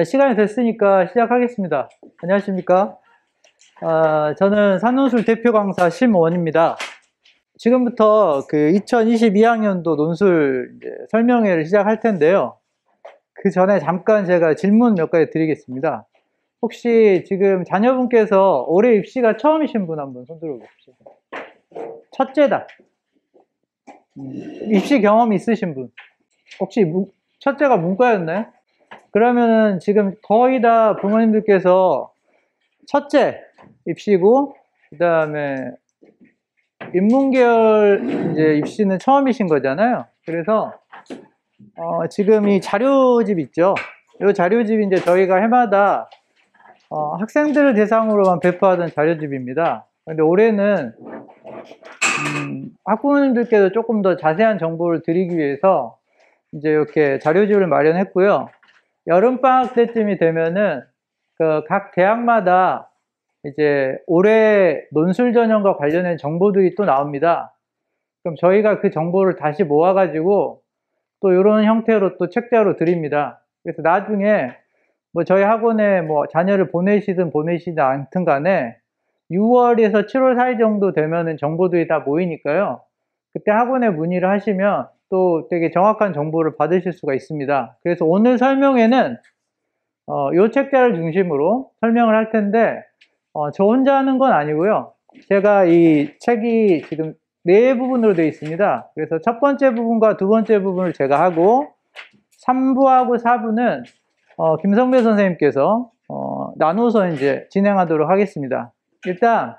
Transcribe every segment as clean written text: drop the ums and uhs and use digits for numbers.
자, 시간이 됐으니까 시작하겠습니다. 안녕하십니까? 저는 산논술 대표 강사 심원입니다. 지금부터 그 2022학년도 논술 설명회를 시작할 텐데요. 그 전에 잠깐 제가 질문 몇 가지 드리겠습니다. 혹시 지금 자녀분께서 올해 입시가 처음이신 분 한번 손 들어보십시오. 첫째다. 입시 경험 있으신 분. 혹시 첫째가 문과였나요? 그러면은 지금 거의 다 부모님들께서 첫째 입시고, 그 다음에 인문계열 이제 입시는 처음이신 거잖아요. 그래서 지금 이 자료집 있죠. 이 자료집이 이제 저희가 해마다 학생들을 대상으로만 배포하던 자료집입니다. 근데 올해는 학부모님들께서 조금 더 자세한 정보를 드리기 위해서 이제 이렇게 자료집을 마련했고요. 여름방학 때쯤이 되면은 그 각 대학마다 이제 올해 논술 전형과 관련된 정보들이 또 나옵니다. 그럼 저희가 그 정보를 다시 모아가지고 또 이런 형태로 또 책자로 드립니다. 그래서 나중에 뭐 저희 학원에 뭐 자녀를 보내시든 보내시지 않든 간에 6월에서 7월 사이 정도 되면은 정보들이 다 모이니까요. 그때 학원에 문의를 하시면 또 되게 정확한 정보를 받으실 수가 있습니다. 그래서 오늘 설명회는 이 책자를 중심으로 설명을 할 텐데 저 혼자 하는 건 아니고요. 제가 이 책이 지금 4부분으로 되어 있습니다. 그래서 첫 번째 부분과 두 번째 부분을 제가 하고 3부하고 4부는 김성배 선생님께서 나눠서 이제 진행하도록 하겠습니다. 일단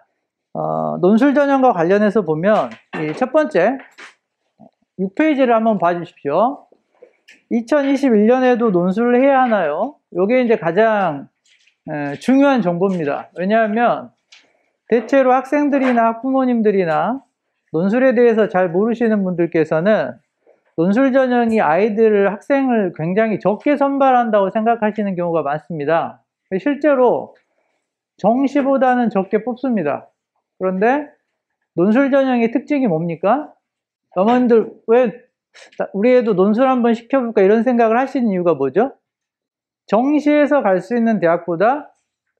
논술 전형과 관련해서 보면 이 첫 번째 6페이지를 한번 봐주십시오. 2021년에도 논술을 해야 하나요? 이게 이제 가장 중요한 정보입니다. 왜냐하면 대체로 학생들이나 학부모님들이나 논술에 대해서 잘 모르시는 분들께서는 논술 전형이 학생을 굉장히 적게 선발한다고 생각하시는 경우가 많습니다. 실제로 정시보다는 적게 뽑습니다. 그런데 논술 전형의 특징이 뭡니까? 어머님들 왜 우리 애도 논술 한번 시켜볼까 이런 생각을 하시는 이유가 뭐죠? 정시에서 갈 수 있는 대학보다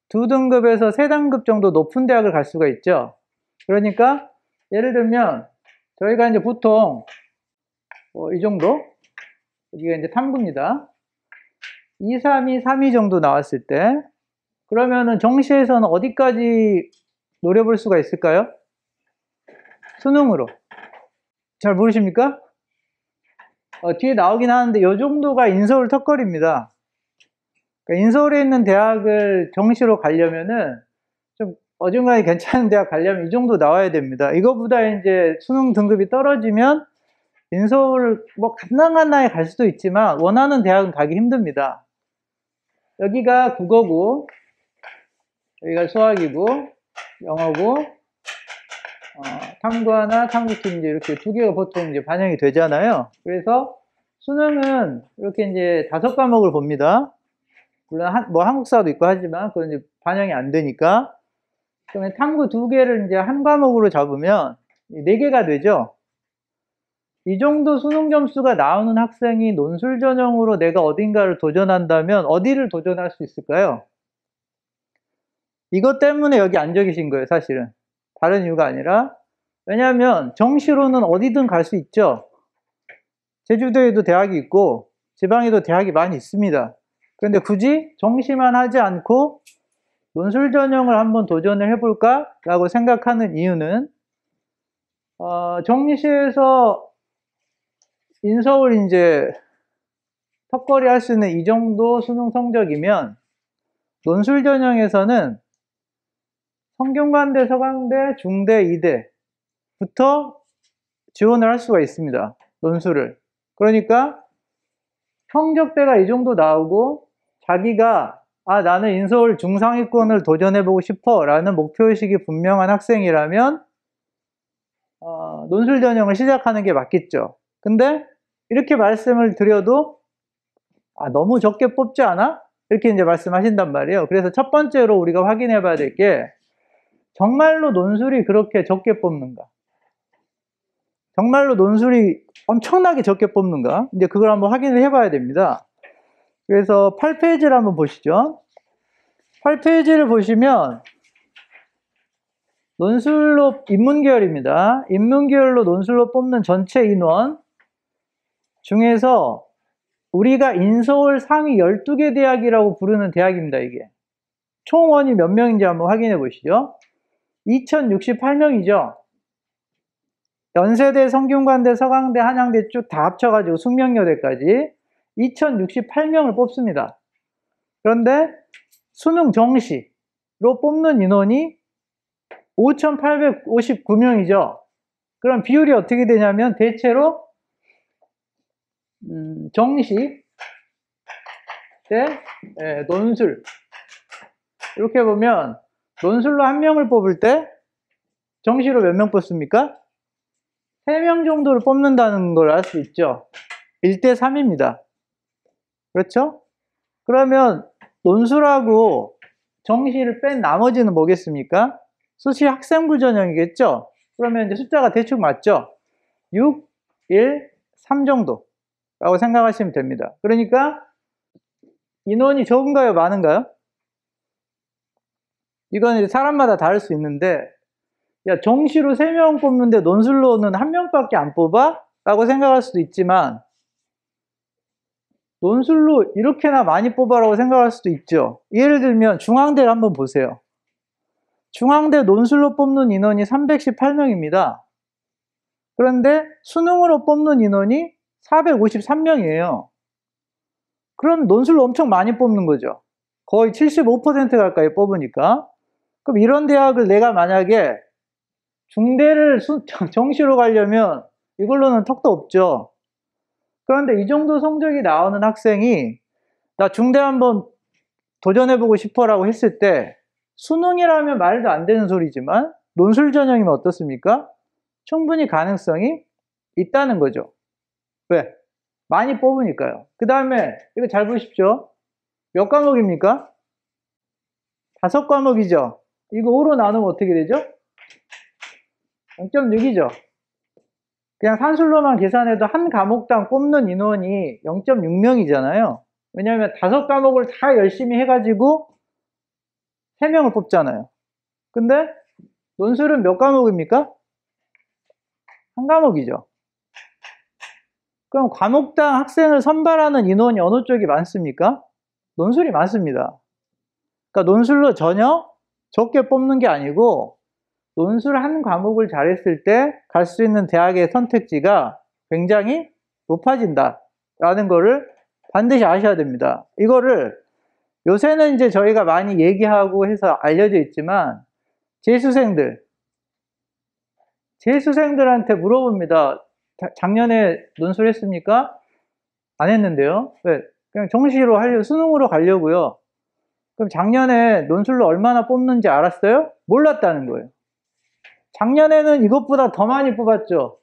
2등급에서 3등급 정도 높은 대학을 갈 수가 있죠. 그러니까 예를 들면 저희가 이제 보통 이 정도, 여기가 이제 탐구입니다. 2, 3위, 3위 정도 나왔을 때 그러면은 정시에서는 어디까지 노려볼 수가 있을까요? 수능으로. 잘 모르십니까? 뒤에 나오긴 하는데 이 정도가 인서울 턱걸이입니다. 그러니까 인서울에 있는 대학을 정시로 가려면은 좀 어중간히 괜찮은 대학 가려면 이 정도 나와야 됩니다. 이거보다 이제 수능 등급이 떨어지면 인서울 뭐 간당간당히 갈 수도 있지만 원하는 대학은 가기 힘듭니다. 여기가 국어고, 여기가 수학이고, 영어고, 탐구 하나, 탐구팀 이제 이렇게 2개가 보통 이제 반영이 되잖아요. 그래서 수능은 이렇게 이제 5과목을 봅니다. 물론 뭐 한국사도 있고 하지만 그건 이제 반영이 안 되니까. 그러면 탐구 2개를 이제 한 과목으로 잡으면 4개가 되죠. 이 정도 수능 점수가 나오는 학생이 논술 전형으로 내가 어딘가를 도전한다면 어디를 도전할 수 있을까요? 이것 때문에 여기 앉아 계신 거예요, 사실은. 다른 이유가 아니라, 왜냐하면 정시로는 어디든 갈 수 있죠. 제주도에도 대학이 있고 지방에도 대학이 많이 있습니다. 그런데 굳이 정시만 하지 않고 논술 전형을 한번 도전을 해볼까? 라고 생각하는 이유는 정시에서 인서울 이제 턱걸이 할 수 있는 이 정도 수능 성적이면 논술 전형에서는 성균관대, 서강대, 중대, 이대부터 지원을 할 수가 있습니다. 논술을. 그러니까 성적대가 이 정도 나오고 자기가 나는 인서울 중상위권을 도전해보고 싶어 라는 목표의식이 분명한 학생이라면 논술 전형을 시작하는 게 맞겠죠. 근데 이렇게 말씀을 드려도 너무 적게 뽑지 않아? 이렇게 이제 말씀하신단 말이에요. 그래서 첫 번째로 우리가 확인해 봐야 될 게 정말로 논술이 그렇게 적게 뽑는가? 정말로 논술이 엄청나게 적게 뽑는가? 이제 그걸 한번 확인을 해 봐야 됩니다. 그래서 8페이지를 한번 보시죠. 8페이지를 보시면 논술로 인문계열입니다. 인문계열로 논술로 뽑는 전체 인원 중에서 우리가 인서울 상위 12개 대학이라고 부르는 대학입니다. 이게 총원이 몇 명인지 한번 확인해 보시죠. 2068명이죠. 연세대, 성균관대, 서강대, 한양대 쭉 다 합쳐가지고 숙명여대까지 2068명을 뽑습니다. 그런데 수능 정시로 뽑는 인원이 5859명이죠. 그럼 비율이 어떻게 되냐면 대체로 정시 대 논술 이렇게 보면 논술로 1명을 뽑을 때 정시로 몇 명 뽑습니까? 3명 정도를 뽑는다는 걸 알 수 있죠. 1대 3입니다. 그렇죠? 그러면 논술하고 정시를 뺀 나머지는 뭐겠습니까? 수시 학생부 전형이겠죠? 그러면 이제 숫자가 대충 맞죠? 6, 1, 3 정도라고 생각하시면 됩니다. 그러니까 인원이 적은가요? 많은가요? 이건 이제 사람마다 다를 수 있는데 야, 정시로 3명 뽑는데 논술로는 1명밖에 안 뽑아? 라고 생각할 수도 있지만 논술로 이렇게나 많이 뽑아라고 생각할 수도 있죠. 예를 들면 중앙대를 한번 보세요. 중앙대 논술로 뽑는 인원이 318명입니다. 그런데 수능으로 뽑는 인원이 453명이에요. 그럼 논술로 엄청 많이 뽑는 거죠. 거의 75% 가까이 뽑으니까. 그럼 이런 대학을 내가 만약에 중대를 정시로 가려면 이걸로는 턱도 없죠. 그런데 이 정도 성적이 나오는 학생이 나 중대 한번 도전해보고 싶어라고 했을 때 수능이라면 말도 안 되는 소리지만 논술 전형이면 어떻습니까? 충분히 가능성이 있다는 거죠. 왜? 많이 뽑으니까요. 그 다음에 이거 잘 보십시오. 몇 과목입니까? 5과목이죠. 이거 5로 나누면 어떻게 되죠? 0.6이죠. 그냥 산술로만 계산해도 한 과목당 뽑는 인원이 0.6명이잖아요. 왜냐하면 5과목을 다 열심히 해가지고 3명을 뽑잖아요. 근데 논술은 몇 과목입니까? 한 과목이죠. 그럼 과목당 학생을 선발하는 인원이 어느 쪽이 많습니까? 논술이 많습니다. 그러니까 논술로 전혀 적게 뽑는 게 아니고 논술 한 과목을 잘했을 때 갈 수 있는 대학의 선택지가 굉장히 높아진다라는 거를 반드시 아셔야 됩니다. 이거를 요새는 이제 저희가 많이 얘기하고 해서 알려져 있지만 재수생들한테 물어봅니다. 작년에 논술했습니까? 안 했는데요. 왜? 그냥 정시로 하려고 수능으로 가려고요. 그럼 작년에 논술로 얼마나 뽑는지 알았어요? 몰랐다는 거예요. 작년에는 이것보다 더 많이 뽑았죠.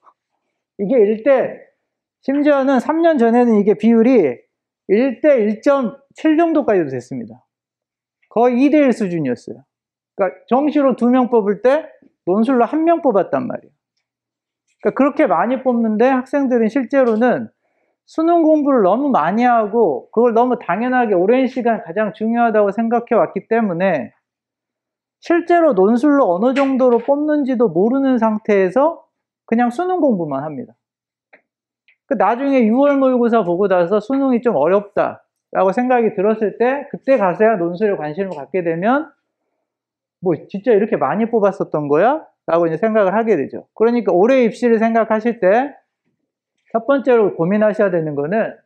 이게 1대, 심지어는 3년 전에는 이게 비율이 1대 1.7 정도까지도 됐습니다. 거의 2대1 수준이었어요. 그러니까 정시로 2명 뽑을 때 논술로 1명 뽑았단 말이에요. 그러니까 그렇게 많이 뽑는데 학생들은 실제로는 수능 공부를 너무 많이 하고 그걸 너무 당연하게 오랜 시간 가장 중요하다고 생각해 왔기 때문에 실제로 논술로 어느 정도로 뽑는지도 모르는 상태에서 그냥 수능 공부만 합니다. 나중에 6월 모의고사 보고 나서 수능이 좀 어렵다라고 생각이 들었을 때 그때 가서야 논술에 관심을 갖게 되면 뭐 진짜 이렇게 많이 뽑았었던 거야? 라고 이제 생각을 하게 되죠. 그러니까 올해 입시를 생각하실 때 첫 번째로 고민하셔야 되는 거는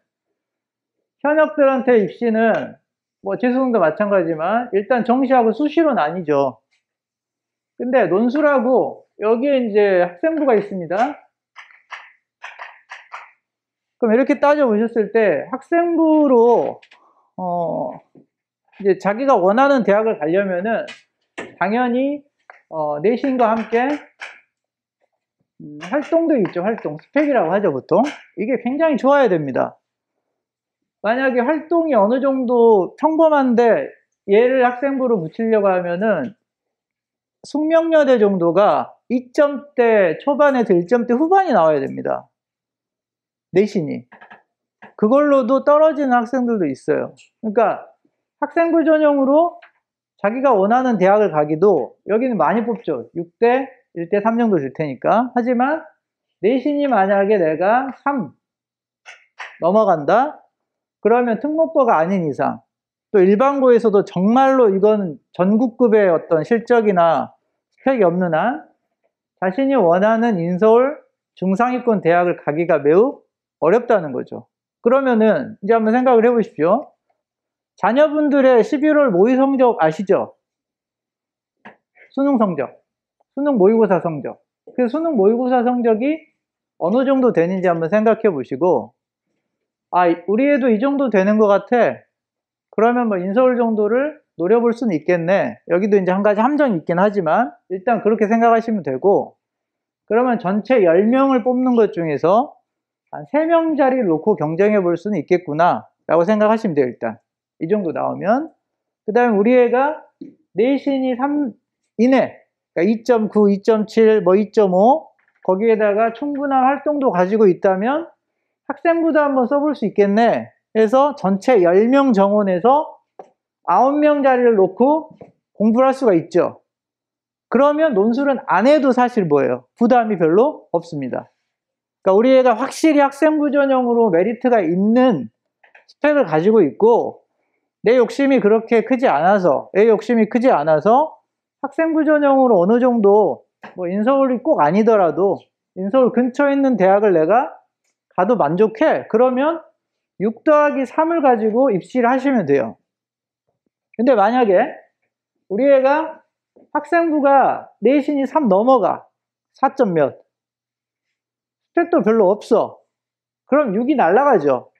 현역들한테 입시는 뭐 재수능도 마찬가지지만 일단 정시하고 수시로 나뉘죠. 근데 논술하고 여기에 이제 학생부가 있습니다. 그럼 이렇게 따져보셨을 때 학생부로 이제 자기가 원하는 대학을 가려면은 당연히 내신과 함께 활동도 있죠. 활동 스펙이라고 하죠. 보통 이게 굉장히 좋아야 됩니다. 만약에 활동이 어느 정도 평범한데 얘를 학생부로 붙이려고 하면은 숙명여대 정도가 2점대 초반에서 1점대 후반이 나와야 됩니다. 내신이. 그걸로도 떨어지는 학생들도 있어요. 그러니까 학생부 전형으로 자기가 원하는 대학을 가기도 여기는 많이 뽑죠. 6대, 1대 3 정도 줄 테니까. 하지만 내신이 만약에 내가 3 넘어간다? 그러면 특목고가 아닌 이상 또 일반고에서도 정말로 이건 전국급의 어떤 실적이나 스펙이 없는 한 자신이 원하는 인서울 중상위권 대학을 가기가 매우 어렵다는 거죠. 그러면은 이제 한번 생각을 해보십시오. 자녀분들의 11월 모의 성적 아시죠? 수능 성적, 수능 모의고사 성적. 그 수능 모의고사 성적이 어느 정도 되는지 한번 생각해 보시고, 아, 우리 애도 이 정도 되는 것 같아. 그러면 뭐 인서울 정도를 노려볼 수는 있겠네. 여기도 이제 한 가지 함정이 있긴 하지만 일단 그렇게 생각하시면 되고, 그러면 전체 10명을 뽑는 것 중에서 한 3명 자리를 놓고 경쟁해 볼 수는 있겠구나 라고 생각하시면 돼요. 일단 이 정도 나오면. 그 다음에 우리 애가 내신이 3 이내, 그러니까 2.9, 2.7, 뭐 2.5 거기에다가 충분한 활동도 가지고 있다면 학생부도 한번 써볼 수 있겠네 해서 전체 10명 정원에서 9명 자리를 놓고 공부를 할 수가 있죠. 그러면 논술은 안 해도 사실 뭐예요? 부담이 별로 없습니다. 그러니까 우리 애가 확실히 학생부 전형으로 메리트가 있는 스펙을 가지고 있고 내 욕심이 그렇게 크지 않아서, 애 욕심이 크지 않아서 학생부 전형으로 어느 정도 뭐 인서울이 꼭 아니더라도 인서울 근처에 있는 대학을 내가 가도 만족해. 그러면 6 더하기 3을 가지고 입시를 하시면 돼요. 근데 만약에 우리 애가 학생부가 내신이 3 넘어가. 4점 몇. 스펙도 별로 없어. 그럼 6이 날아가죠.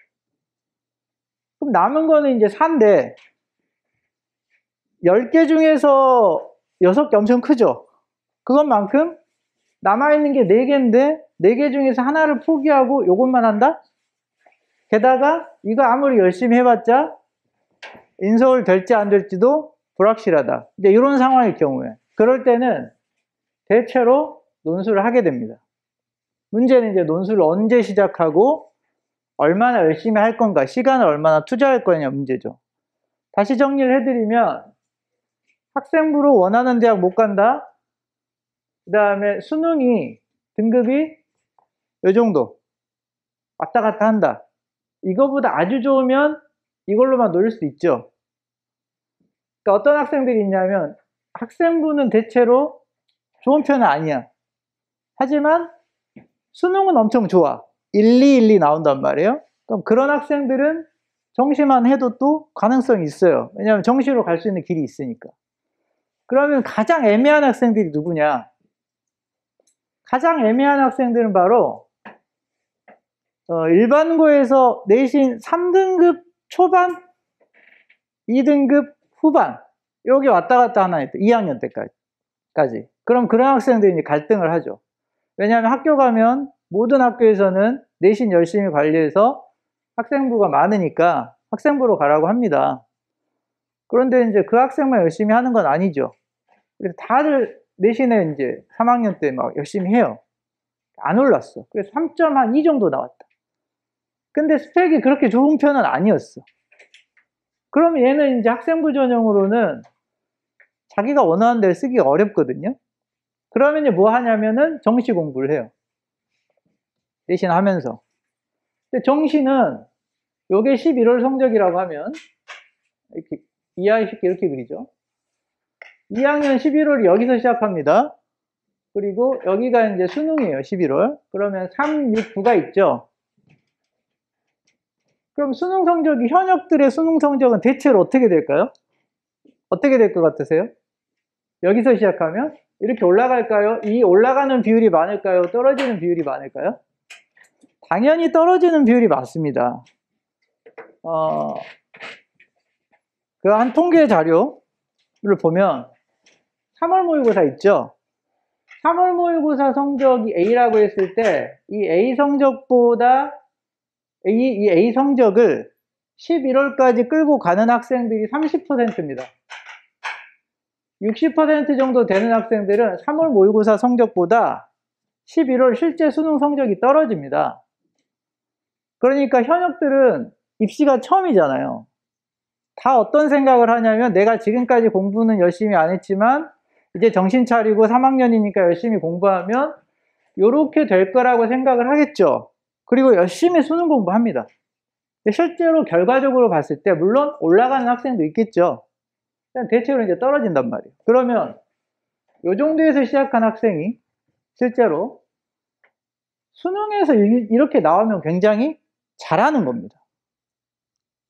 그럼 남은 거는 이제 4인데 10개 중에서 6개 엄청 크죠. 그것만큼 남아있는 게 4개인데 4개 중에서 하나를 포기하고 요것만 한다? 게다가 이거 아무리 열심히 해봤자 인서울 될지 안 될지도 불확실하다. 이제 이런 상황일 경우에 그럴 때는 대체로 논술을 하게 됩니다. 문제는 이제 논술을 언제 시작하고 얼마나 열심히 할 건가, 시간을 얼마나 투자할 거냐 문제죠. 다시 정리를 해드리면 학생부로 원하는 대학 못 간다. 그 다음에 수능이 등급이 이 정도 왔다 갔다 한다. 이거보다 아주 좋으면 이걸로만 노릴 수 있죠. 그러니까 어떤 학생들이 있냐면 학생부는 대체로 좋은 편은 아니야. 하지만 수능은 엄청 좋아. 1212 나온단 말이에요. 그럼 그런 학생들은 정시만 해도 또 가능성이 있어요. 왜냐하면 정시로 갈 수 있는 길이 있으니까. 그러면 가장 애매한 학생들이 누구냐? 가장 애매한 학생들은 바로 일반고에서 내신 3등급 초반, 2등급 후반 여기 왔다 갔다 하나 했다. 2학년 때까지. 그럼 그런 학생들이 이제 갈등을 하죠. 왜냐하면 학교 가면 모든 학교에서는 내신 열심히 관리해서 학생부가 많으니까 학생부로 가라고 합니다. 그런데 이제 그 학생만 열심히 하는 건 아니죠. 그래서 다들 내신에 이제 3학년 때 막 열심히 해요. 안 올랐어. 그래서 3.2 정도 나왔다. 근데 스펙이 그렇게 좋은 편은 아니었어. 그럼 얘는 이제 학생부 전형으로는 자기가 원하는 데를 쓰기가 어렵거든요. 그러면 이제 뭐 하냐면은 정시 공부를 해요. 내신 하면서. 근데 정시는 요게 11월 성적이라고 하면 이렇게 이해하기 쉽게 이렇게 그리죠. 2학년 11월이 여기서 시작합니다. 그리고 여기가 이제 수능이에요. 11월. 그러면 3, 6, 9가 있죠. 그럼 수능 성적이 현역들의 수능 성적은 대체로 어떻게 될까요? 어떻게 될 것 같으세요? 여기서 시작하면 이렇게 올라갈까요? 이 올라가는 비율이 많을까요? 떨어지는 비율이 많을까요? 당연히 떨어지는 비율이 많습니다. 그 한 통계 자료를 보면 3월 모의고사 있죠? 3월 모의고사 성적이 A라고 했을 때 이 A 성적보다 이 A 성적을 11월까지 끌고 가는 학생들이 30%입니다. 60% 정도 되는 학생들은 3월 모의고사 성적보다 11월 실제 수능 성적이 떨어집니다. 그러니까 현역들은 입시가 처음이잖아요. 다 어떤 생각을 하냐면 내가 지금까지 공부는 열심히 안 했지만 이제 정신 차리고 3학년이니까 열심히 공부하면 요렇게 될 거라고 생각을 하겠죠. 그리고 열심히 수능 공부합니다. 근데 실제로 결과적으로 봤을 때 물론 올라가는 학생도 있겠죠. 대체로 이제 떨어진단 말이에요. 그러면 요 정도에서 시작한 학생이 실제로 수능에서 이렇게 나오면 굉장히 잘하는 겁니다.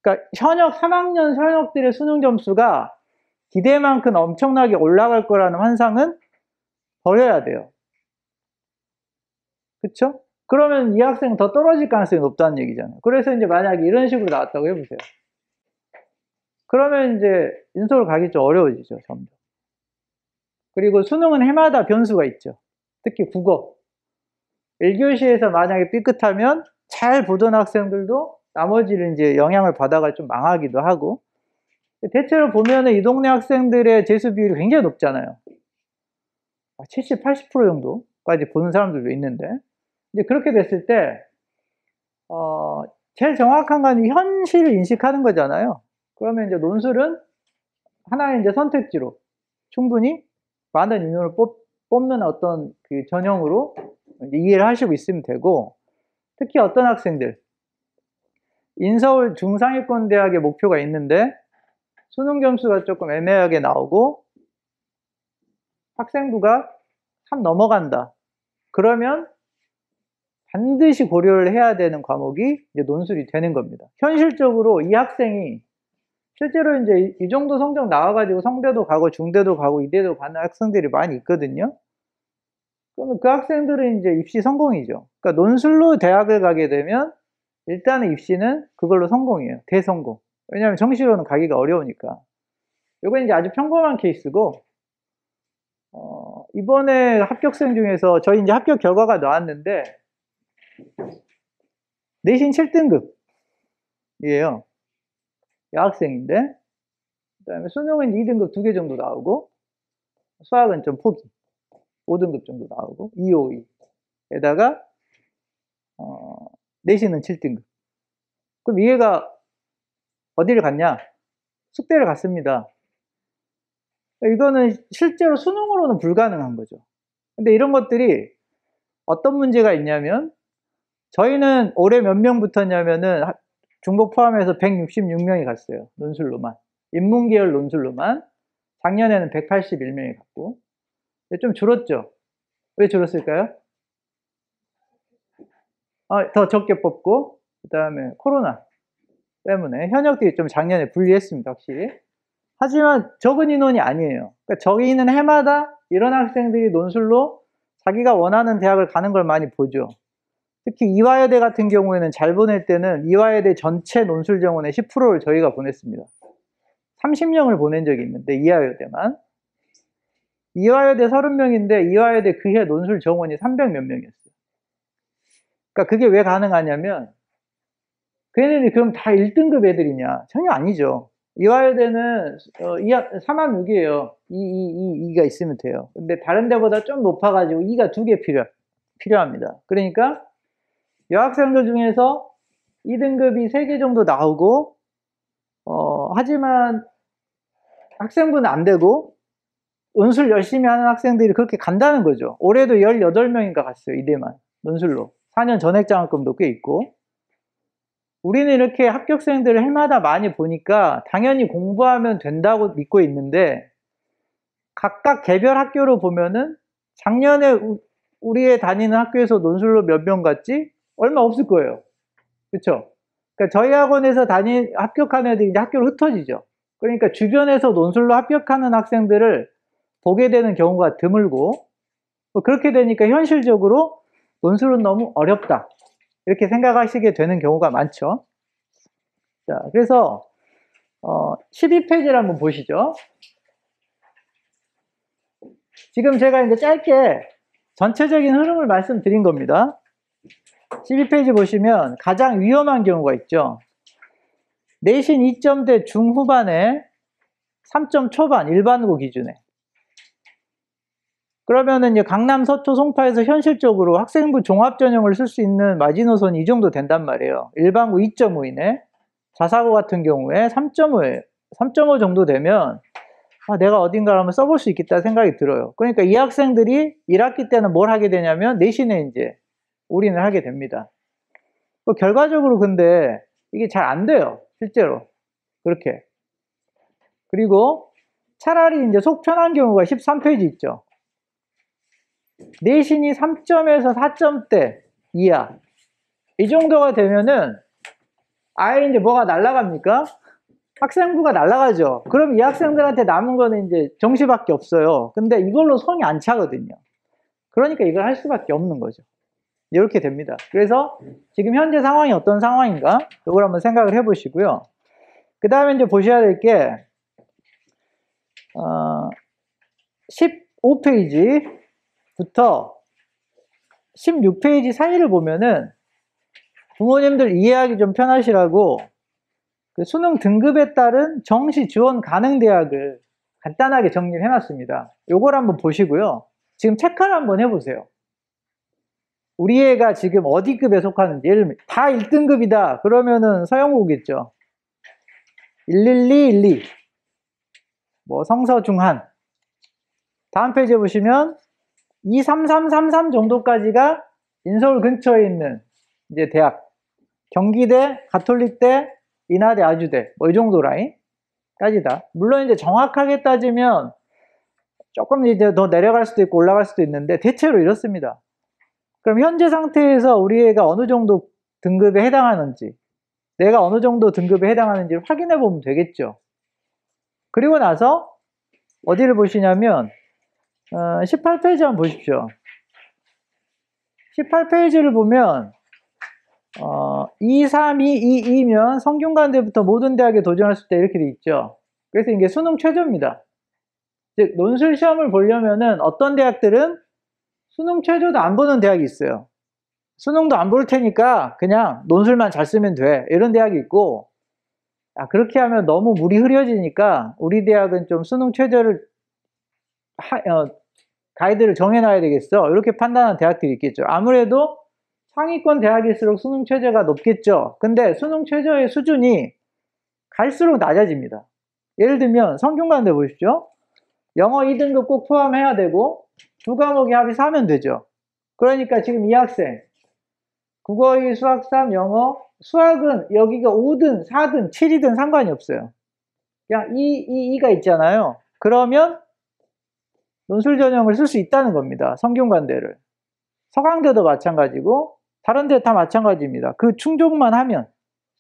그러니까 현역 3학년 현역들의 수능 점수가 기대만큼 엄청나게 올라갈 거라는 환상은 버려야 돼요. 그쵸? 그러면 이 학생은 더 떨어질 가능성이 높다는 얘기잖아요. 그래서 이제 만약에 이런 식으로 나왔다고 해보세요. 그러면 이제 인서울 가기 좀 어려워지죠, 점점. 그리고 수능은 해마다 변수가 있죠. 특히 국어. 1교시에서 만약에 삐끗하면 잘 보던 학생들도 나머지를 이제 영향을 받아가 좀 망하기도 하고, 대체로 보면은 이 동네 학생들의 재수 비율이 굉장히 높잖아요. 70, 80% 정도까지 보는 사람들도 있는데, 이제 그렇게 됐을 때, 제일 정확한 건 현실을 인식하는 거잖아요. 그러면 이제 논술은 하나의 이제 선택지로 충분히 많은 인원을 뽑는 어떤 그 전형으로 이제 이해를 하시고 있으면 되고, 특히 어떤 학생들, 인서울 중상위권 대학의 목표가 있는데 수능 점수가 조금 애매하게 나오고 학생부가 3 넘어간다. 그러면 반드시 고려를 해야 되는 과목이 이제 논술이 되는 겁니다. 현실적으로 이 학생이 실제로 이제 이 정도 성적 나와가지고 성대도 가고 중대도 가고 이대도 가는 학생들이 많이 있거든요. 그러면 그 학생들은 이제 입시 성공이죠. 그러니까 논술로 대학을 가게 되면 일단은 입시는 그걸로 성공이에요. 대성공. 왜냐하면 정시로는 가기가 어려우니까. 이건 이제 아주 평범한 케이스고, 이번에 합격생 중에서 저희 이제 합격 결과가 나왔는데, 내신 7등급이에요. 여학생인데, 그 다음에 수능은 2등급 2개 정도 나오고, 수학은 좀 포기. 5등급 정도 나오고, 252에다가, 내신은 7등급. 그럼 얘가 어디를 갔냐? 숙대를 갔습니다. 이거는 실제로 수능으로는 불가능한 거죠. 근데 이런 것들이 어떤 문제가 있냐면, 저희는 올해 몇 명 붙었냐면은 중복 포함해서 166명이 갔어요. 논술로만. 인문계열 논술로만. 작년에는 181명이 갔고. 좀 줄었죠? 왜 줄었을까요? 더 적게 뽑고, 그 다음에 코로나 때문에 현역들이 좀 작년에 불리했습니다, 확실히. 하지만 적은 인원이 아니에요. 그러니까 저희는 해마다 이런 학생들이 논술로 자기가 원하는 대학을 가는 걸 많이 보죠. 특히 이화여대 같은 경우에는 잘 보낼 때는 이화여대 전체 논술 정원의 10%를 저희가 보냈습니다. 30명을 보낸 적이 있는데 이화여대만. 이화여대 30명인데 이화여대 그해 논술 정원이 300 몇 명이었어요. 그러니까 그게 왜 가능하냐면 걔네들이 그럼 다 1등급 애들이냐? 전혀 아니죠. 이화여대는 3합 6이에요. 2가 있으면 돼요. 근데 다른 데보다 좀 높아가지고 2가 2개 필요합니다. 그러니까 여학생들 중에서 2등급이 3개 정도 나오고 하지만 학생부는 안 되고 논술 열심히 하는 학생들이 그렇게 간다는 거죠. 올해도 18명인가 갔어요. 이대만 논술로. 4년 전액장학금도 꽤 있고. 우리는 이렇게 합격생들을 해마다 많이 보니까 당연히 공부하면 된다고 믿고 있는데 각각 개별 학교로 보면은 작년에 우리의 다니는 학교에서 논술로 몇 명 갔지? 얼마 없을 거예요. 그렇죠? 그러니까 저희 학원에서 합격한 애들이 이제 학교로 흩어지죠. 그러니까 주변에서 논술로 합격하는 학생들을 보게 되는 경우가 드물고 그렇게 되니까 현실적으로 논술은 너무 어렵다. 이렇게 생각하시게 되는 경우가 많죠. 자, 그래서 12페이지를 한번 보시죠. 지금 제가 이제 짧게 전체적인 흐름을 말씀드린 겁니다. 12페이지 보시면 가장 위험한 경우가 있죠. 내신 2점대 중후반에 3점 초반 일반고 기준에 그러면은 이제 강남, 서초, 송파에서 현실적으로 학생부 종합전형을 쓸 수 있는 마지노선이 이 정도 된단 말이에요. 일반고 2.5이네. 자사고 같은 경우에 3.5예요. 3.5 정도 되면 내가 어딘가 한번 써볼 수 있겠다 생각이 들어요. 그러니까 이 학생들이 1학기 때는 뭘 하게 되냐면 내신에 이제 올인을 하게 됩니다. 결과적으로 근데 이게 잘 안 돼요. 실제로. 그렇게. 그리고 차라리 이제 속 편한 경우가 13페이지 있죠. 내신이 3점에서 4점대 이하. 이 정도가 되면은 아예 이제 뭐가 날아갑니까? 학생부가 날아가죠. 그럼 이 학생들한테 남은 거는 이제 정시밖에 없어요. 근데 이걸로 성이 안 차거든요. 그러니까 이걸 할 수밖에 없는 거죠. 이렇게 됩니다. 그래서 지금 현재 상황이 어떤 상황인가? 이걸 한번 생각을 해보시고요. 그 다음에 이제 보셔야 될 게 15페이지부터 16페이지 사이를 보면은 부모님들 이해하기 좀 편하시라고 그 수능 등급에 따른 정시 지원 가능 대학을 간단하게 정리를 해놨습니다. 요걸 한번 보시고요. 지금 체크를 한번 해보세요. 우리 애가 지금 어디 급에 속하는지. 예를 들면 다 1등급이다. 그러면은 서영고겠죠. 112, 12. 뭐 성서중한. 다음 페이지에 보시면 23333 정도까지가 인서울 근처에 있는 이제 대학. 경기대, 가톨릭대, 인하대, 아주대, 뭐 이 정도 라인까지다. 물론 이제 정확하게 따지면 조금 이제 더 내려갈 수도 있고 올라갈 수도 있는데 대체로 이렇습니다. 그럼 현재 상태에서 우리 애가 어느 정도 등급에 해당하는지, 내가 어느 정도 등급에 해당하는지를 확인해 보면 되겠죠. 그리고 나서 어디를 보시냐면 18페이지 한번 보십시오. 18페이지를 보면 2, 3, 2, 2, 2면 성균관대부터 모든 대학에 도전할 수 있다 이렇게 돼 있죠. 그래서 이게 수능 최저입니다. 즉 논술 시험을 보려면은 어떤 대학들은 수능 최저도 안 보는 대학이 있어요. 수능도 안 볼 테니까 그냥 논술만 잘 쓰면 돼 이런 대학이 있고, 그렇게 하면 너무 물이 흐려지니까 우리 대학은 좀 수능 최저를 가이드를 정해놔야 되겠어 이렇게 판단하는 대학들이 있겠죠. 아무래도 상위권 대학일수록 수능 최저가 높겠죠. 근데 수능 최저의 수준이 갈수록 낮아집니다. 예를 들면 성균관대 보십시오. 영어 2등급 꼭 포함해야 되고 두 과목이 합이 4면 되죠. 그러니까 지금 이 학생 국어 2, 수학 3, 영어, 수학은 여기가 5든 4든 7이든 상관이 없어요. 그냥 2가 있잖아요. 그러면 논술 전형을 쓸 수 있다는 겁니다. 성균관대를. 서강대도 마찬가지고 다른 데 다 마찬가지입니다. 그 충족만 하면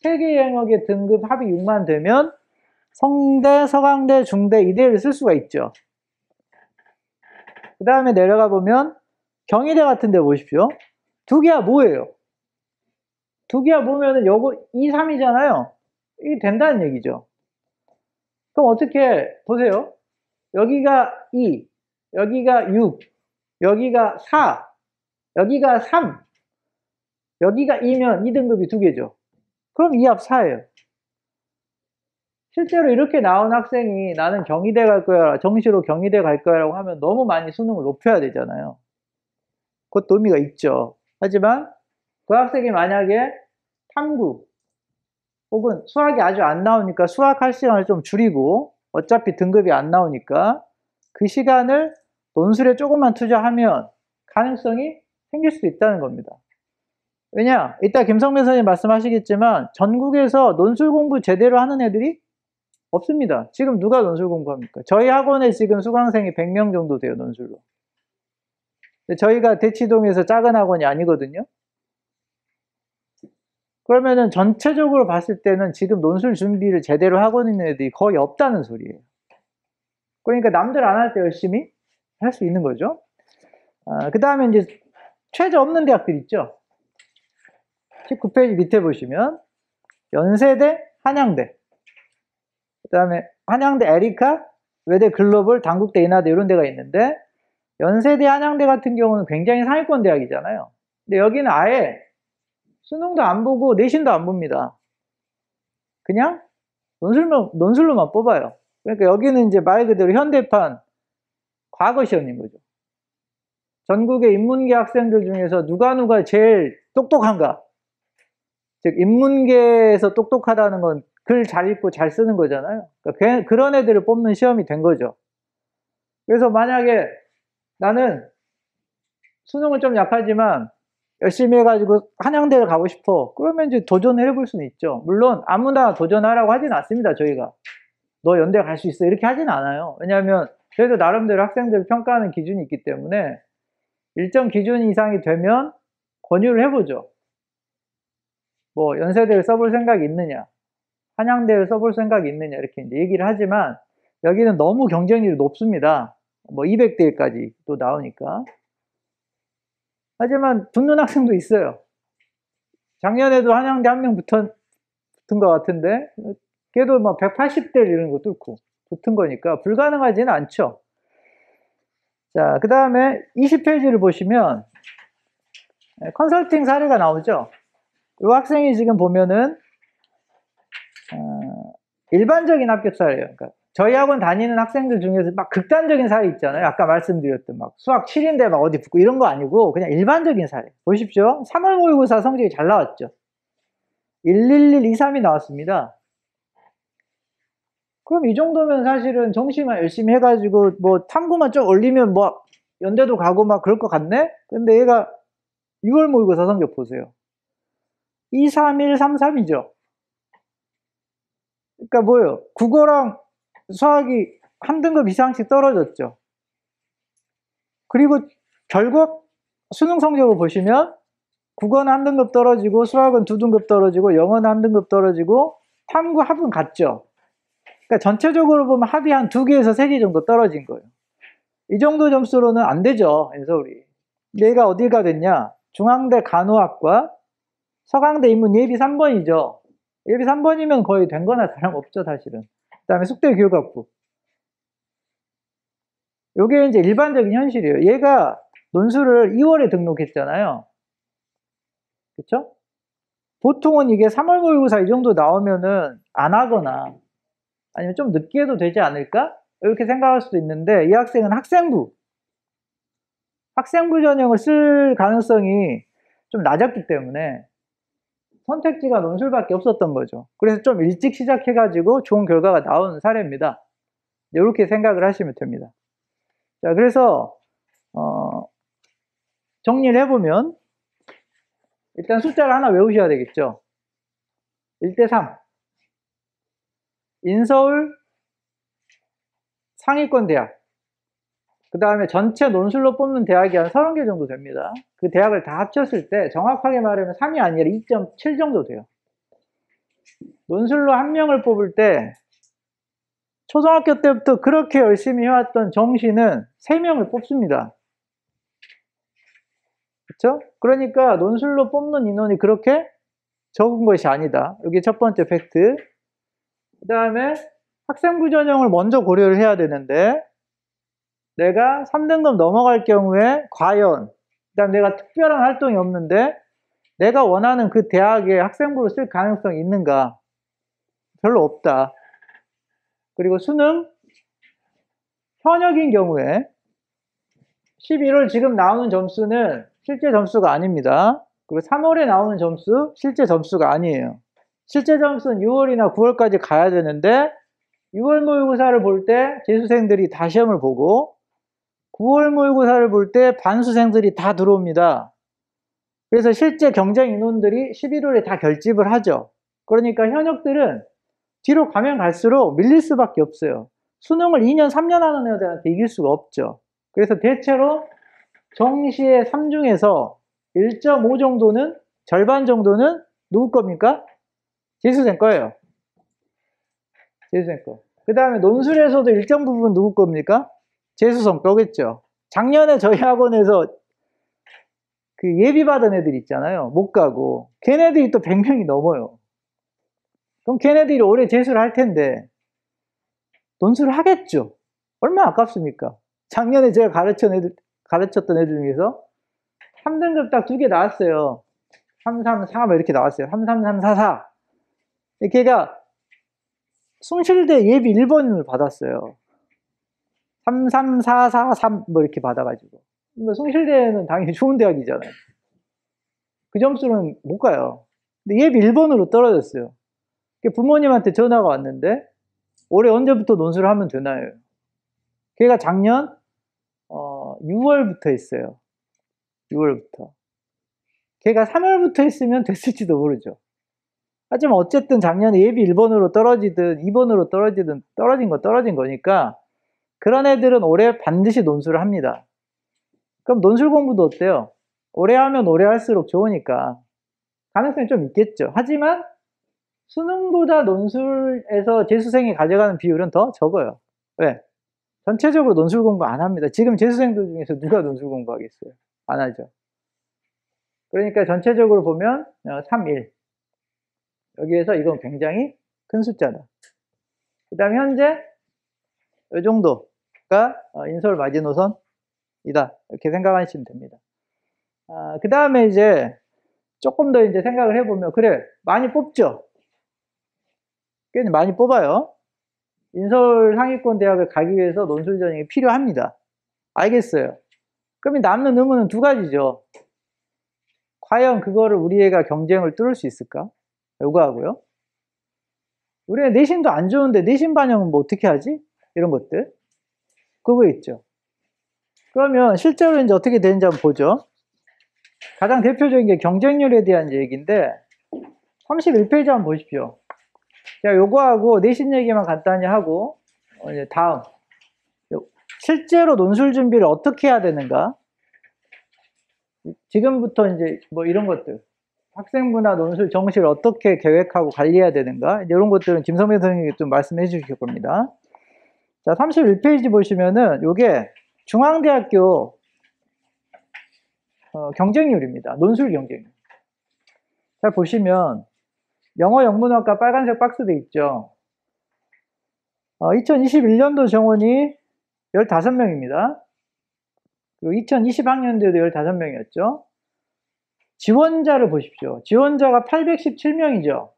3개 영역의 등급 합이 6만 되면 성대, 서강대, 중대, 이대를 쓸 수가 있죠. 그 다음에 내려가 보면 경희대 같은 데 보십시오. 두 개야 뭐예요? 두 개야 보면은 요거 2, 3이잖아요. 이게 된다는 얘기죠. 그럼 어떻게 보세요. 여기가 2, 여기가 6, 여기가 4, 여기가 3, 여기가 2면 2등급이 두 개죠. 그럼 2합 4예요. 실제로 이렇게 나온 학생이 나는 경희대 갈 거야, 정시로 경희대 갈 거야 라고 하면 너무 많이 수능을 높여야 되잖아요. 그것도 의미가 있죠. 하지만 그 학생이 만약에 탐구 혹은 수학이 아주 안 나오니까 수학할 시간을 좀 줄이고 어차피 등급이 안 나오니까 그 시간을 논술에 조금만 투자하면 가능성이 생길 수 있다는 겁니다. 왜냐? 이따 김성민 선생님 말씀하시겠지만 전국에서 논술 공부 제대로 하는 애들이 없습니다. 지금 누가 논술 공부합니까? 저희 학원에 지금 수강생이 100명 정도 돼요, 논술로. 근데 저희가 대치동에서 작은 학원이 아니거든요. 그러면은 전체적으로 봤을 때는 지금 논술 준비를 제대로 하고 있는 애들이 거의 없다는 소리예요. 그러니까 남들 안 할 때 열심히 할 수 있는 거죠. 그 다음에 이제 최저 없는 대학들 있죠. 19페이지 밑에 보시면 연세대, 한양대, 그 다음에 한양대 에리카, 외대 글로벌, 단국대, 인하대 이런 데가 있는데 연세대, 한양대 같은 경우는 굉장히 상위권 대학이잖아요. 근데 여기는 아예 수능도 안 보고 내신도 안 봅니다. 그냥 논술로만 뽑아요. 그러니까 여기는 이제 말 그대로 현대판 과거 시험인 거죠. 전국의 인문계 학생들 중에서 누가 제일 똑똑한가? 즉 인문계에서 똑똑하다는 건 글 잘 읽고 잘 쓰는 거잖아요. 그러니까 그런 애들을 뽑는 시험이 된 거죠. 그래서 만약에 나는 수능은 좀 약하지만 열심히 해가지고 한양대를 가고 싶어. 그러면 이제 도전을 해볼 수는 있죠. 물론 아무나 도전하라고 하진 않습니다, 저희가. 너 연대 갈 수 있어. 이렇게 하진 않아요. 왜냐하면 저희도 나름대로 학생들을 평가하는 기준이 있기 때문에 일정 기준 이상이 되면 권유를 해보죠. 뭐 연세대를 써볼 생각이 있느냐, 한양대를 써볼 생각이 있느냐 이렇게 이제 얘기를 하지만 여기는 너무 경쟁률이 높습니다. 뭐 200대 1까지 또 나오니까. 하지만 붙는 학생도 있어요. 작년에도 한양대 한 명 붙은 것 같은데 걔도 막 180대 이런 거 뚫고 붙은 거니까 불가능하지는 않죠. 자, 그 다음에 20페이지를 보시면 컨설팅 사례가 나오죠. 이 학생이 지금 보면은 일반적인 합격 사례예요. 그러니까 저희 학원 다니는 학생들 중에서 막 극단적인 사례 있잖아요. 아까 말씀드렸던 막 수학 7인데 막 어디 붙고 이런 거 아니고 그냥 일반적인 사례. 보십시오. 3월 모의고사 성적이 잘 나왔죠. 111, 23이 나왔습니다. 그럼 이 정도면 사실은 정시만 열심히 해가지고 뭐 탐구만 좀 올리면 뭐 연대도 가고 막 그럴 것 같네? 근데 얘가 6월 모의고사 성적 보세요. 231, 33이죠. 그러니까 뭐예요? 국어랑 수학이 한 등급 이상씩 떨어졌죠. 그리고 결국 수능 성적을 보시면 국어는 한 등급 떨어지고 수학은 2등급 떨어지고 영어는 한 등급 떨어지고 탐구 합은 같죠. 그러니까 전체적으로 보면 합이 한 2개에서 3개 정도 떨어진 거예요. 이 정도 점수로는 안 되죠, 엔서울이. 얘가 어디가 됐냐? 중앙대 간호학과, 서강대 인문 예비 3번이죠. 예비 3번이면 거의 된 거나 다름없죠, 사실은. 그 다음에 숙대교육학부. 요게 이제 일반적인 현실이에요. 얘가 논술을 2월에 등록했잖아요. 그쵸? 보통은 이게 3월 모의고사 이 정도 나오면은 안 하거나 아니면 좀 늦게 해도 되지 않을까? 이렇게 생각할 수도 있는데 이 학생은 학생부 전형을 쓸 가능성이 좀 낮았기 때문에 선택지가 논술밖에 없었던 거죠. 그래서 좀 일찍 시작해가지고 좋은 결과가 나온 사례입니다. 이렇게 생각을 하시면 됩니다. 자, 그래서 정리를 해보면 일단 숫자를 하나 외우셔야 되겠죠. 1대3 인서울 상위권 대학, 그 다음에 전체 논술로 뽑는 대학이 한 30개 정도 됩니다. 그 대학을 다 합쳤을 때 정확하게 말하면 3이 아니라 2.7 정도 돼요. 논술로 한 명을 뽑을 때 초등학교 때부터 그렇게 열심히 해왔던 정시는 3명을 뽑습니다. 그렇죠? 그러니까 논술로 뽑는 인원이 그렇게 적은 것이 아니다. 이게 첫 번째 팩트. 그 다음에 학생부 전형을 먼저 고려를 해야 되는데 내가 3등급 넘어갈 경우에 과연 그다음 내가 특별한 활동이 없는데 내가 원하는 그 대학에 학생부를 쓸 가능성이 있는가? 별로 없다. 그리고 수능 현역인 경우에 11월 지금 나오는 점수는 실제 점수가 아닙니다. 그리고 3월에 나오는 점수 실제 점수가 아니에요. 실제 점수는 6월이나 9월까지 가야 되는데 6월 모의고사를 볼 때 재수생들이 다 시험을 보고 9월 모의고사를 볼 때 반수생들이 다 들어옵니다. 그래서 실제 경쟁 인원들이 11월에 다 결집을 하죠. 그러니까 현역들은 뒤로 가면 갈수록 밀릴 수밖에 없어요. 수능을 2년, 3년 하는 애들한테 이길 수가 없죠. 그래서 대체로 정시의 3중에서 1.5 정도는, 절반 정도는 누구 겁니까? 재수생 거예요. 재수생 거. 그 다음에 논술에서도 일정 부분 누구 겁니까? 재수생 거겠죠. 작년에 저희 학원에서 그 예비 받은 애들 있잖아요. 못 가고. 걔네들이 또 100명이 넘어요. 그럼 걔네들이 올해 재수를 할 텐데 논술을 하겠죠. 얼마나 아깝습니까? 작년에 제가 가르쳤던 애들 중에서 3등급 딱 2개 나왔어요. 333 이렇게 나왔어요. 33344. 걔가 숭실대 예비 1번을 받았어요. 33443 뭐 이렇게 받아가지고. 그러니까 숭실대는 당연히 좋은 대학이잖아요. 그 점수는 못 가요. 근데 예비 1번으로 떨어졌어요. 부모님한테 전화가 왔는데 올해 언제부터 논술을 하면 되나요? 걔가 작년 6월부터 했어요. 6월부터. 걔가 3월부터 했으면 됐을지도 모르죠. 하지만 어쨌든 작년에 예비 1번으로 떨어지든 2번으로 떨어지든 떨어진 거니까 그런 애들은 올해 반드시 논술을 합니다. 그럼 논술 공부도 어때요? 오래 하면 오래 할수록 좋으니까 가능성이 좀 있겠죠. 하지만 수능보다 논술에서 재수생이 가져가는 비율은 더 적어요. 왜? 전체적으로 논술 공부 안 합니다. 지금 재수생들 중에서 누가 논술 공부하겠어요? 안 하죠. 그러니까 전체적으로 보면 3, 1. 여기에서 이건 굉장히 큰 숫자다. 그 다음에 현재 이 정도가 인서울 마지노선이다. 이렇게 생각하시면 됩니다. 그 다음에 이제 조금 더 이제 생각을 해보면, 그래, 많이 뽑죠? 꽤 많이 뽑아요. 인서울 상위권 대학을 가기 위해서 논술 전형이 필요합니다. 알겠어요. 그러면 남는 의문은 두 가지죠. 과연 그거를 우리 애가 경쟁을 뚫을 수 있을까? 요거하고요. 우리 애 내신도 안 좋은데 내신 반영은 뭐 어떻게 하지? 이런 것들. 그거 있죠. 그러면 실제로 이제 어떻게 되는지 한번 보죠. 가장 대표적인 게 경쟁률에 대한 얘기인데 31페이지 한번 보십시오. 자, 요거하고 내신 얘기만 간단히 하고 이제 다음 실제로 논술 준비를 어떻게 해야 되는가? 지금부터 이제 뭐 이런 것들 학생부나 논술 정시를 어떻게 계획하고 관리해야 되는가? 이제 이런 것들은 김성배 선생님이 좀 말씀해 주실 겁니다. 자, 31페이지 보시면은 요게 중앙대학교 경쟁률입니다. 논술 경쟁률. 잘 보시면 영어 영문학과 빨간색 박스 돼 있죠. 2021년도 정원이 15명입니다. 그리고 2020학년도에도 15명이었죠. 지원자를 보십시오. 지원자가 817명이죠.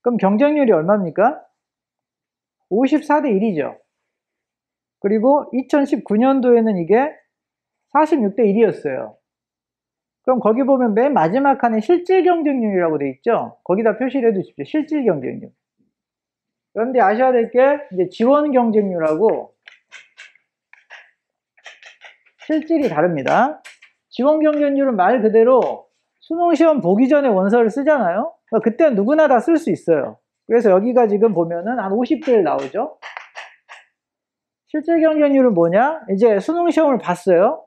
그럼 경쟁률이 얼마입니까? 54대 1이죠. 그리고 2019년도에는 이게 46대 1이었어요. 그럼 거기 보면 맨 마지막 칸에 실질 경쟁률이라고 돼 있죠. 거기다 표시를 해두십시오. 실질 경쟁률. 그런데 아셔야 될 게 이제 지원 경쟁률하고 실질이 다릅니다. 지원 경쟁률은 말 그대로 수능 시험 보기 전에 원서를 쓰잖아요. 그러니까 그때는 누구나 다 쓸 수 있어요. 그래서 여기가 지금 보면은 한 50대 1 나오죠. 실질 경쟁률은 뭐냐? 이제 수능 시험을 봤어요.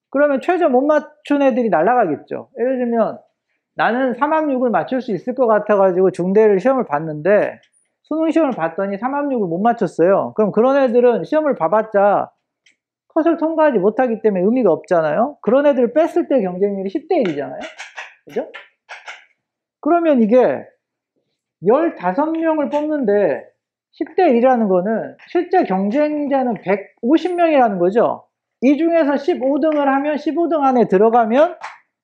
그러면 최저 못 맞춘 애들이 날아가겠죠. 예를 들면 나는 3합6을 맞출 수 있을 것 같아가지고 중대를 시험을 봤는데 수능 시험을 봤더니 3합6을 못 맞췄어요. 그럼 그런 애들은 시험을 봐봤자 컷을 통과하지 못하기 때문에 의미가 없잖아요. 그런 애들을 뺐을 때 경쟁률이 10대 1이잖아요. 그죠? 그러면 이게 15명을 뽑는데 10대 1이라는 거는 실제 경쟁자는 150명이라는 거죠. 이 중에서 15등을 하면 15등 안에 들어가면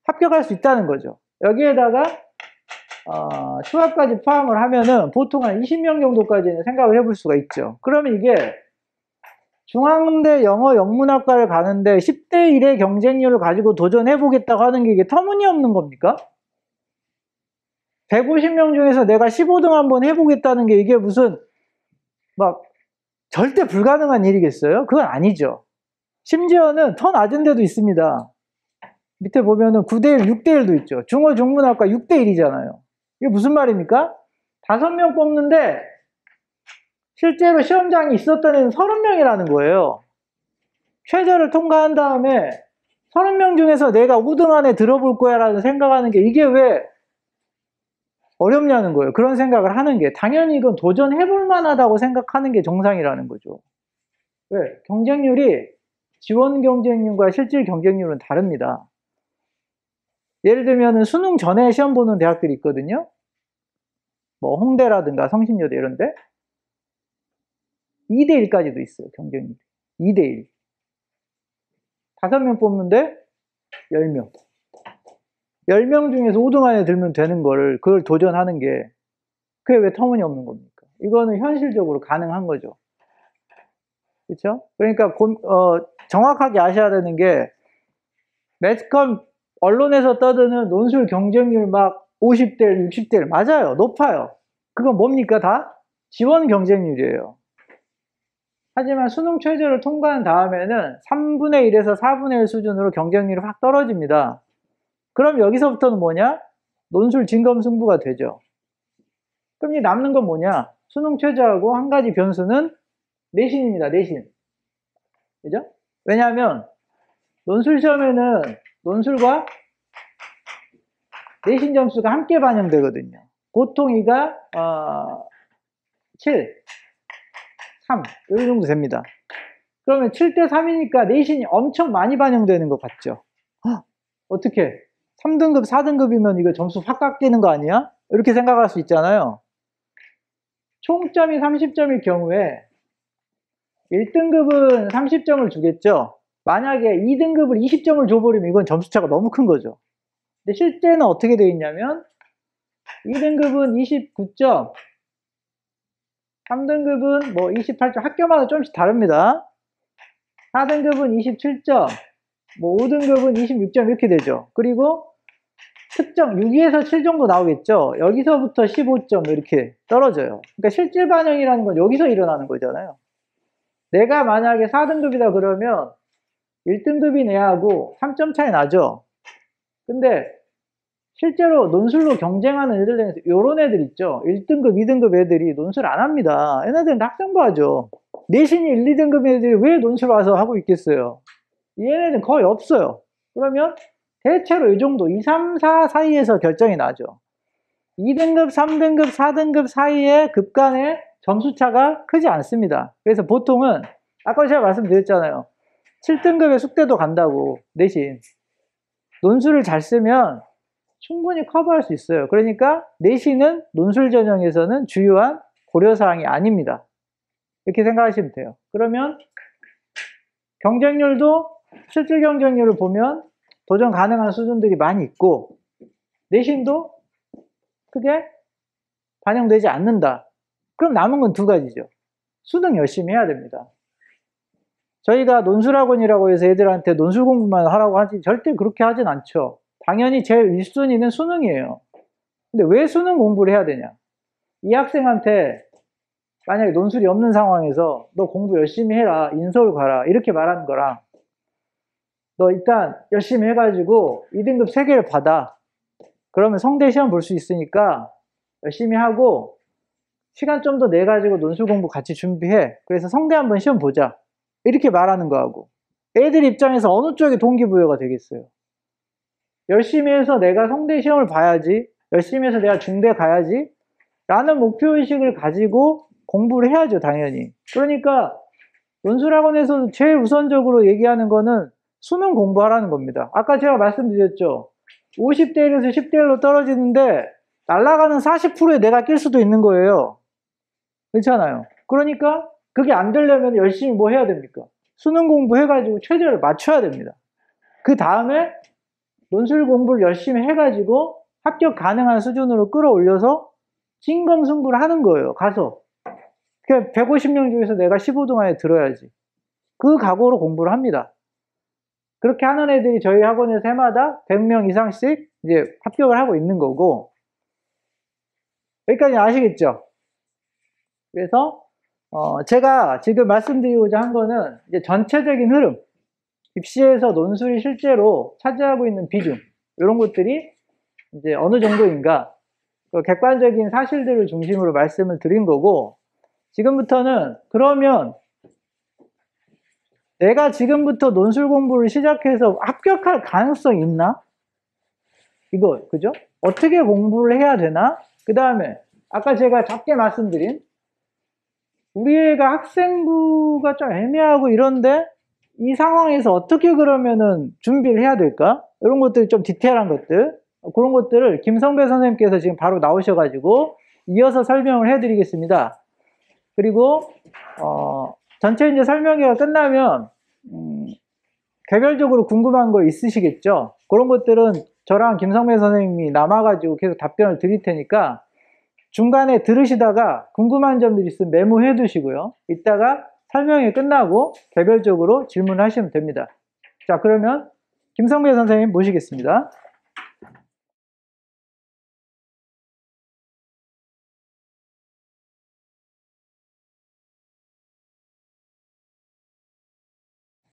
합격할 수 있다는 거죠. 여기에다가 수학까지 포함을 하면은 보통 한 20명 정도까지는 생각을 해볼 수가 있죠. 그러면 이게 중앙대 영어 영문학과를 가는데 10대 1의 경쟁률을 가지고 도전해보겠다고 하는 게 이게 터무니없는 겁니까? 150명 중에서 내가 15등 한번 해보겠다는 게 이게 무슨 막 절대 불가능한 일이겠어요? 그건 아니죠. 심지어는 더 낮은 데도 있습니다. 밑에 보면은 9대1, 6대1도 있죠. 중어 중문학과 6대1이잖아요. 이게 무슨 말입니까? 5명 뽑는데 실제로 시험장이 있었던 애는 30명이라는 거예요. 최저를 통과한 다음에 30명 중에서 내가 5등 안에 들어볼 거야 라는 생각하는 게 이게 왜 어렵냐는 거예요. 그런 생각을 하는 게. 당연히 이건 도전해볼 만하다고 생각하는 게 정상이라는 거죠. 왜? 경쟁률이 지원 경쟁률과 실질 경쟁률은 다릅니다. 예를 들면 수능 전에 시험 보는 대학들이 있거든요. 뭐 홍대라든가 성신여대 이런데 2대 1까지도 있어요. 경쟁률이 2대 1. 5명 뽑는데 10명. 10명 중에서 5등 안에 들면 되는 거를 그걸 도전하는 게 그게 왜 터무니없는 겁니까? 이거는 현실적으로 가능한 거죠. 그렇죠? 그러니까 정확하게 아셔야 되는 게 매스컴 언론에서 떠드는 논술 경쟁률 막 50대, 60대 맞아요. 높아요. 그건 뭡니까? 다 지원 경쟁률이에요. 하지만 수능 최저를 통과한 다음에는 3분의 1에서 4분의 1 수준으로 경쟁률이 확 떨어집니다. 그럼 여기서부터는 뭐냐? 논술 진검승부가 되죠. 그럼 이 남는 건 뭐냐? 수능 최저하고 한 가지 변수는 내신입니다. 내신. 그죠? 왜냐하면 논술 시험에는 논술과 내신 점수가 함께 반영되거든요. 보통 이가 7, 3, 이 정도 됩니다. 그러면 7대 3이니까 내신이 엄청 많이 반영되는 것 같죠? 어떻게? 3등급, 4등급이면 이거 점수 확 깎이는 거 아니야? 이렇게 생각할 수 있잖아요. 총점이 30점일 경우에 1등급은 30점을 주겠죠? 만약에 2등급을 20점을 줘버리면 이건 점수차가 너무 큰 거죠. 근데 실제는 어떻게 되어 있냐면 2등급은 29점, 3등급은 뭐 28점, 학교마다 조금씩 다릅니다. 4등급은 27점, 뭐 5등급은 26점 이렇게 되죠. 그리고 특정 6에서 7 정도 나오겠죠. 여기서부터 15점 이렇게 떨어져요. 그러니까 실질 반영이라는 건 여기서 일어나는 거잖아요. 내가 만약에 4등급이다 그러면 1등급이 내하고 3점 차이 나죠. 근데 실제로 논술로 경쟁하는 애들 중에서 요런 애들 있죠. 1등급, 2등급 애들이 논술 안 합니다. 얘네들은 학생부 하죠. 내신이 1, 2등급 애들이 왜 논술 와서 하고 있겠어요? 얘네들은 거의 없어요. 그러면 대체로 이 정도 2, 3, 4 사이에서 결정이 나죠. 2등급, 3등급, 4등급 사이에 급간의 점수차가 크지 않습니다. 그래서 보통은 아까 제가 말씀드렸잖아요. 7등급의 숙대도 간다고 내신. 논술을 잘 쓰면 충분히 커버할 수 있어요. 그러니까 내신은 논술 전형에서는 주요한 고려사항이 아닙니다. 이렇게 생각하시면 돼요. 그러면 경쟁률도 실질 경쟁률을 보면 도전 가능한 수준들이 많이 있고 내신도 크게 반영되지 않는다. 그럼 남은 건 두 가지죠. 수능 열심히 해야 됩니다. 저희가 논술학원이라고 해서 애들한테 논술 공부만 하라고 하지 절대 그렇게 하진 않죠. 당연히 제일 1순위는 수능이에요. 근데 왜 수능 공부를 해야 되냐? 이 학생한테 만약에 논술이 없는 상황에서 너 공부 열심히 해라, 인서울 가라 이렇게 말하는 거랑 너 일단 열심히 해가지고 2등급 3개를 받아. 그러면 성대 시험 볼 수 있으니까 열심히 하고 시간 좀 더 내가지고 논술 공부 같이 준비해. 그래서 성대 한번 시험 보자. 이렇게 말하는 거하고 애들 입장에서 어느 쪽이 동기부여가 되겠어요? 열심히 해서 내가 성대 시험을 봐야지, 열심히 해서 내가 중대 가야지 라는 목표의식을 가지고 공부를 해야죠, 당연히. 그러니까 논술학원에서도 제일 우선적으로 얘기하는 거는 수능 공부하라는 겁니다. 아까 제가 말씀드렸죠. 50대 1에서 10대 1로 떨어지는데 날아가는 40%에 내가 낄 수도 있는 거예요. 그렇잖아요. 그러니까 그게 안 되려면 열심히 뭐 해야 됩니까? 수능 공부해가지고 최저를 맞춰야 됩니다. 그 다음에 논술 공부를 열심히 해가지고 합격 가능한 수준으로 끌어올려서 진검승부를 하는 거예요. 가서. 150명 중에서 내가 15등 안에 들어야지. 그 각오로 공부를 합니다. 그렇게 하는 애들이 저희 학원에서 해마다 100명 이상씩 이제 합격을 하고 있는 거고, 여기까지 아시겠죠? 그래서 제가 지금 말씀드리고자 한 거는 이제 전체적인 흐름, 입시에서 논술이 실제로 차지하고 있는 비중, 이런 것들이 이제 어느 정도인가, 객관적인 사실들을 중심으로 말씀을 드린 거고, 지금부터는 그러면 내가 지금부터 논술 공부를 시작해서 합격할 가능성이 있나? 이거, 그죠? 어떻게 공부를 해야 되나? 그 다음에 아까 제가 작게 말씀드린 우리 애가 학생부가 좀 애매하고 이런데 이 상황에서 어떻게 그러면은 준비를 해야 될까? 이런 것들 좀 디테일한 것들, 그런 것들을 김성배 선생님께서 지금 바로 나오셔가지고 이어서 설명을 해드리겠습니다. 그리고 전체 이제 설명회가 끝나면 개별적으로 궁금한 거 있으시겠죠? 그런 것들은 저랑 김성배 선생님이 남아가지고 계속 답변을 드릴 테니까 중간에 들으시다가 궁금한 점들이 있으면 메모해 두시고요. 이따가 설명회 끝나고 개별적으로 질문을 하시면 됩니다. 자, 그러면 김성배 선생님 모시겠습니다.